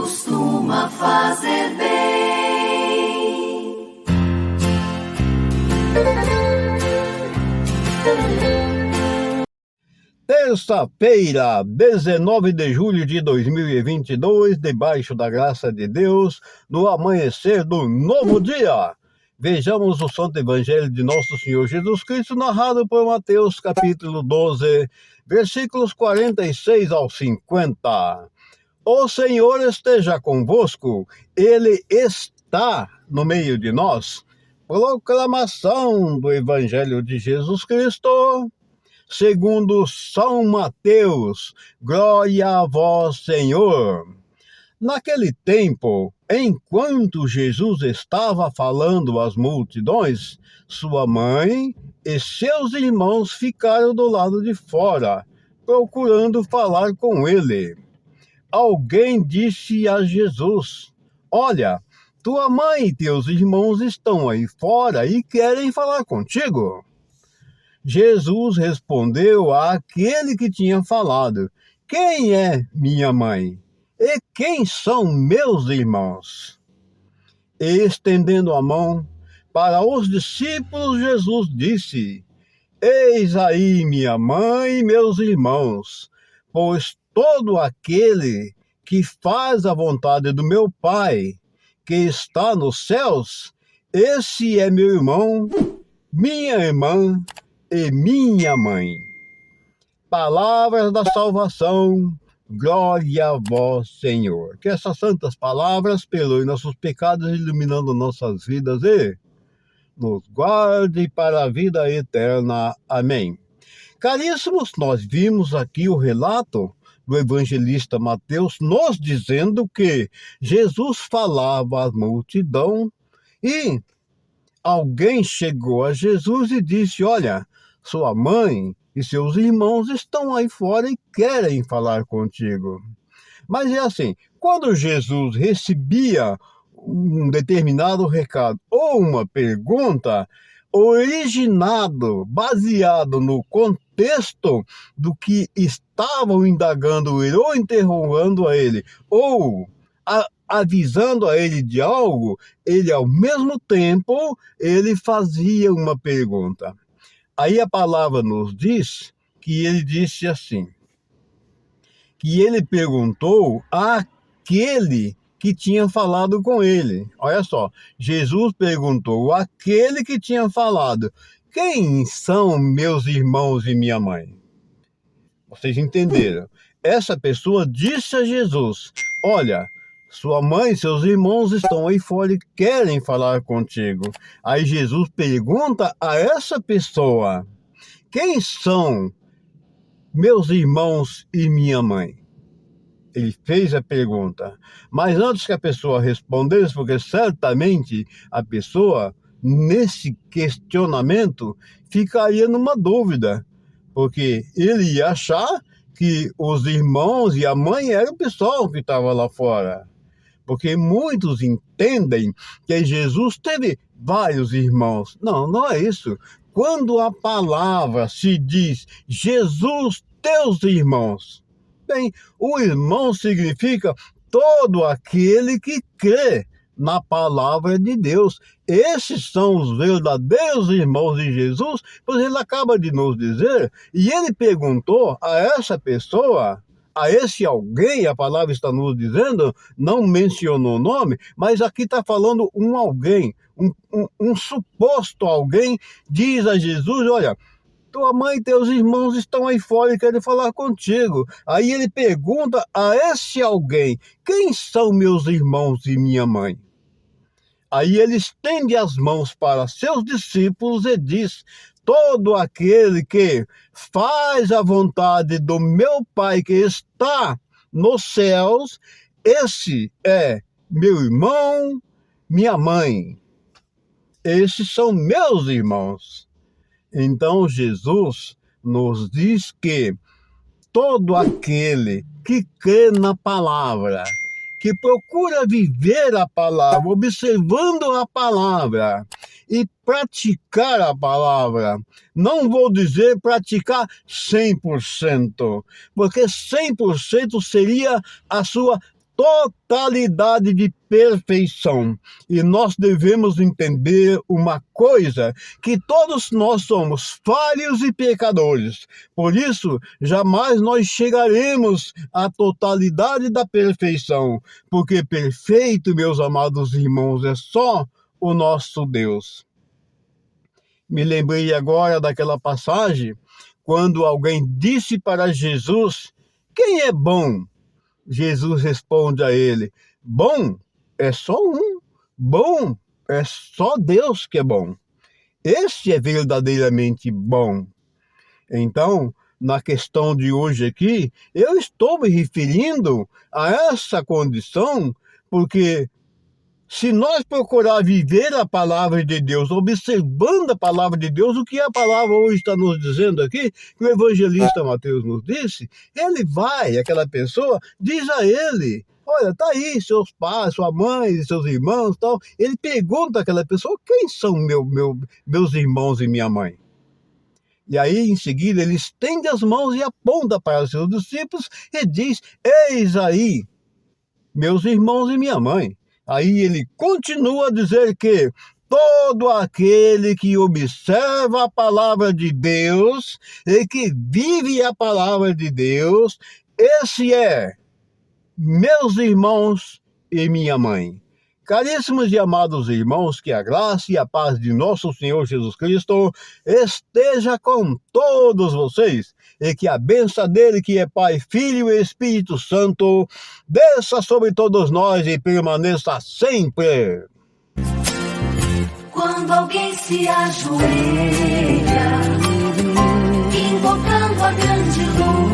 costuma fazer bem. Terça-feira, 19 de julho de 2022, debaixo da graça de Deus, no amanhecer do novo dia. Vejamos o Santo Evangelho de Nosso Senhor Jesus Cristo, narrado por Mateus, capítulo 12, versículos 46 ao 50. O Senhor esteja convosco, Ele está no meio de nós. Proclamação do Evangelho de Jesus Cristo, segundo São Mateus. Glória a vós, Senhor. Naquele tempo, enquanto Jesus estava falando às multidões, sua mãe e seus irmãos ficaram do lado de fora, procurando falar com ele. Alguém disse a Jesus: Olha, tua mãe e teus irmãos estão aí fora e querem falar contigo. Jesus respondeu àquele que tinha falado: Quem é minha mãe? E quem são meus irmãos? E, estendendo a mão para os discípulos, Jesus disse: Eis aí minha mãe e meus irmãos, pois todo aquele que faz a vontade do meu Pai, que está nos céus, esse é meu irmão, minha irmã e minha mãe. Palavras da salvação, glória a vós, Senhor. Que essas santas palavras perdoem nossos pecados, iluminando nossas vidas e nos guarde para a vida eterna. Amém. Caríssimos, nós vimos aqui o relato do evangelista Mateus nos dizendo que Jesus falava à multidão e alguém chegou a Jesus e disse: Olha, sua mãe e seus irmãos estão aí fora e querem falar contigo. Mas é assim, quando Jesus recebia um determinado recado ou uma pergunta, baseado no contexto do que estavam indagando ele, ou interrogando a ele, ou avisando a ele de algo, ele ao mesmo tempo, ele fazia uma pergunta. Aí a palavra nos diz que ele disse assim, que ele perguntou àquele que tinha falado com ele. Olha só, Jesus perguntou àquele que tinha falado: Quem são meus irmãos e minha mãe? Vocês entenderam? Essa pessoa disse a Jesus: Olha, sua mãe e seus irmãos estão aí fora e querem falar contigo. Aí Jesus pergunta a essa pessoa: Quem são meus irmãos e minha mãe? Ele fez a pergunta, mas antes que a pessoa respondesse, porque certamente a pessoa, nesse questionamento, ficaria numa dúvida, porque ele ia achar que os irmãos e a mãe eram o pessoal que estava lá fora. Porque muitos entendem que Jesus teve vários irmãos. Não, não é isso. Quando a palavra se diz Jesus, teus irmãos, bem, o irmão significa todo aquele que crê na palavra de Deus. Esses são os verdadeiros irmãos de Jesus, pois ele acaba de nos dizer, e ele perguntou a essa pessoa, a esse alguém, a palavra está nos dizendo, não mencionou o nome, mas aqui está falando um alguém, um suposto alguém, diz a Jesus: Olha, tua mãe e teus irmãos estão aí fora e querem falar contigo. Aí ele pergunta a esse alguém: Quem são meus irmãos e minha mãe? Aí ele estende as mãos para seus discípulos e diz: Todo aquele que faz a vontade do meu Pai que está nos céus, esse é meu irmão, minha mãe. Esses são meus irmãos. Então Jesus nos diz que todo aquele que crê na palavra, que procura viver a palavra, observando a palavra e praticar a palavra, não vou dizer praticar 100%, porque 100% seria a sua totalidade de perfeição. E nós devemos entender uma coisa, que todos nós somos falhos e pecadores. Por isso, jamais nós chegaremos à totalidade da perfeição, porque perfeito, meus amados irmãos, é só o nosso Deus. Me lembrei agora daquela passagem, quando alguém disse para Jesus: quem é bom? Jesus responde a ele: bom é só um, bom é só Deus que é bom. Esse é verdadeiramente bom. Então, na questão de hoje aqui, eu estou me referindo a essa condição, porque se nós procurar viver a palavra de Deus, observando a palavra de Deus, o que a palavra hoje está nos dizendo aqui, que o evangelista Mateus nos disse, aquela pessoa, diz a ele: olha, tá aí seus pais, sua mãe, seus irmãos, tal. Ele pergunta àquela pessoa: quem são meus irmãos e minha mãe? E aí, em seguida, ele estende as mãos e aponta para os seus discípulos e diz: eis aí meus irmãos e minha mãe. Aí ele continua a dizer que todo aquele que observa a palavra de Deus e que vive a palavra de Deus, esse é meus irmãos e minha mãe. Caríssimos e amados irmãos, que a graça e a paz de nosso Senhor Jesus Cristo esteja com todos vocês, e que a bênção dele, que é Pai, Filho e Espírito Santo, desça sobre todos nós e permaneça sempre. Quando alguém se ajoelha, invocando a grande luz,